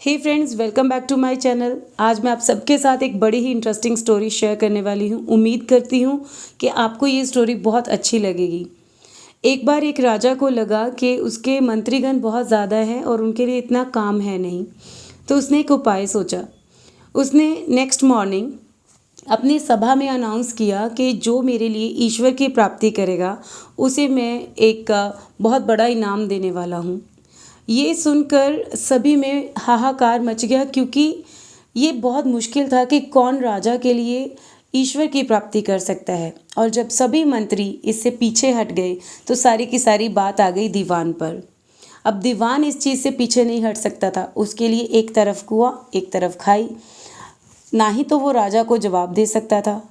Hey friends, welcome back to my channel. आज मैं आप सबके साथ एक बड़ी ही इंटरेस्टिंग स्टोरी शेयर करने वाली हूँ। उम्मीद करती हूँ कि आपको ये स्टोरी बहुत अच्छी लगेगी। एक बार एक राजा को लगा कि उसके मंत्रीगण बहुत ज़्यादा हैं और उनके लिए इतना काम है नहीं। तो उसने एक उपाय सोचा। उसने नेक्स्ट मॉर्निंग अपनी सभा में अनाउंस किया कि जो मेरे लिए ईश्वर की प्राप्ति करेगा उसे मैं एक बहुत बड़ा इनाम देने वाला हूँ। ये सुनकर सभी में हाहाकार मच गया, क्योंकि ये बहुत मुश्किल था कि कौन राजा के लिए ईश्वर की प्राप्ति कर सकता है। और जब सभी मंत्री इससे पीछे हट गए तो सारी की सारी बात आ गई दीवान पर। अब दीवान इस चीज़ से पीछे नहीं हट सकता था। उसके लिए एक तरफ कुआं एक तरफ खाई। ना ही तो वो राजा को जवाब दे सकता था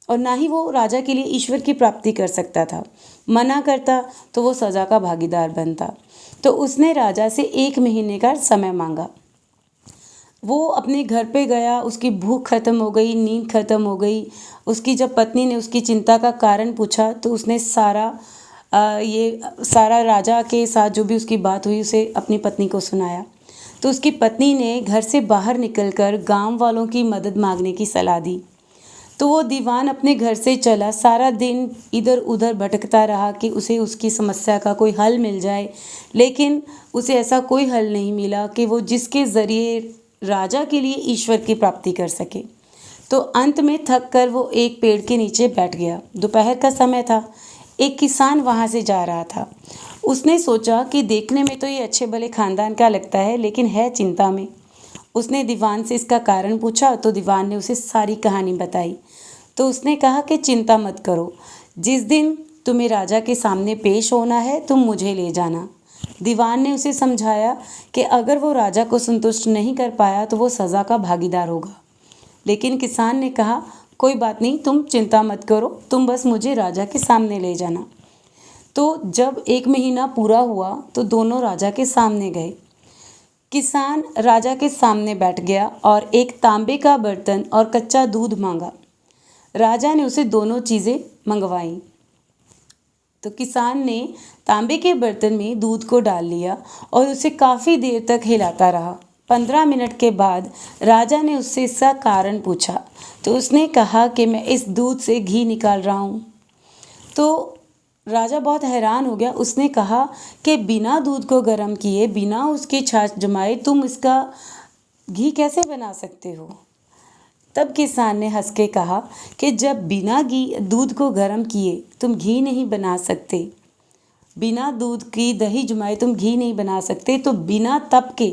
और ना ही वो राजा के लिए ईश्वर की प्राप्ति कर सकता था। मना करता तो वो सज़ा का भागीदार बनता। तो उसने राजा से 1 महीने का समय मांगा। वो अपने घर पे गया, उसकी भूख खत्म हो गई, नींद खत्म हो गई। उसकी जब पत्नी ने उसकी चिंता का कारण पूछा तो उसने सारा राजा के साथ जो भी उसकी बात हुई उसे अपनी पत्नी को सुनाया। तो उसकी पत्नी ने घर से बाहर निकलकर गांव वालों की मदद मांगने की सलाह दी। तो वो दीवान अपने घर से चला, सारा दिन इधर उधर भटकता रहा कि उसे उसकी समस्या का कोई हल मिल जाए। लेकिन उसे ऐसा कोई हल नहीं मिला कि वो जिसके ज़रिए राजा के लिए ईश्वर की प्राप्ति कर सके। तो अंत में थक कर वो एक पेड़ के नीचे बैठ गया। दोपहर का समय था। एक किसान वहाँ से जा रहा था। उसने सोचा कि देखने में तो ये अच्छे भले खानदान का लगता है, लेकिन है चिंता में। उसने दीवान से इसका कारण पूछा तो दीवान ने उसे सारी कहानी बताई। तो उसने कहा कि चिंता मत करो, जिस दिन तुम्हें राजा के सामने पेश होना है तुम मुझे ले जाना। दीवान ने उसे समझाया कि अगर वो राजा को संतुष्ट नहीं कर पाया तो वो सज़ा का भागीदार होगा। लेकिन किसान ने कहा, कोई बात नहीं, तुम चिंता मत करो, तुम बस मुझे राजा के सामने ले जाना। तो जब 1 महीना पूरा हुआ तो दोनों राजा के सामने गए। किसान राजा के सामने बैठ गया और एक तांबे का बर्तन और कच्चा दूध मांगा। राजा ने उसे दोनों चीज़ें मंगवाईं। तो किसान ने तांबे के बर्तन में दूध को डाल लिया और उसे काफ़ी देर तक हिलाता रहा। 15 मिनट के बाद राजा ने उससे इसका कारण पूछा। तो उसने कहा कि मैं इस दूध से घी निकाल रहा हूँ। तो राजा बहुत हैरान हो गया। उसने कहा कि बिना दूध को गर्म किए, बिना उसकी छाछ जमाए तुम इसका घी कैसे बना सकते हो? तब किसान ने हंस के कहा कि जब बिना दूध को गर्म किए तुम घी नहीं बना सकते, बिना दूध की दही जमाए तुम घी नहीं बना सकते, तो बिना तप के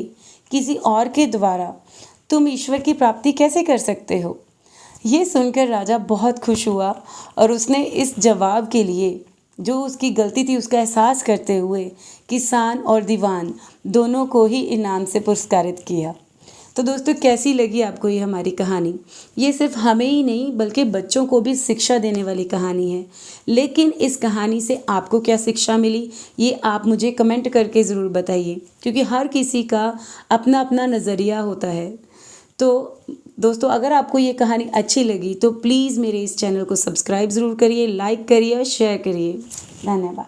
किसी और के द्वारा तुम ईश्वर की प्राप्ति कैसे कर सकते हो? ये सुनकर राजा बहुत खुश हुआ और उसने इस जवाब के लिए, जो उसकी गलती थी उसका एहसास करते हुए, किसान और दीवान दोनों को ही इनाम से पुरस्कारित किया। तो दोस्तों, कैसी लगी आपको ये हमारी कहानी? ये सिर्फ हमें ही नहीं बल्कि बच्चों को भी शिक्षा देने वाली कहानी है। लेकिन इस कहानी से आपको क्या शिक्षा मिली, ये आप मुझे कमेंट करके ज़रूर बताइए, क्योंकि हर किसी का अपना अपना नज़रिया होता है। तो दोस्तों, अगर आपको ये कहानी अच्छी लगी तो प्लीज़ मेरे इस चैनल को सब्सक्राइब ज़रूर करिए, लाइक करिए और शेयर करिए। धन्यवाद।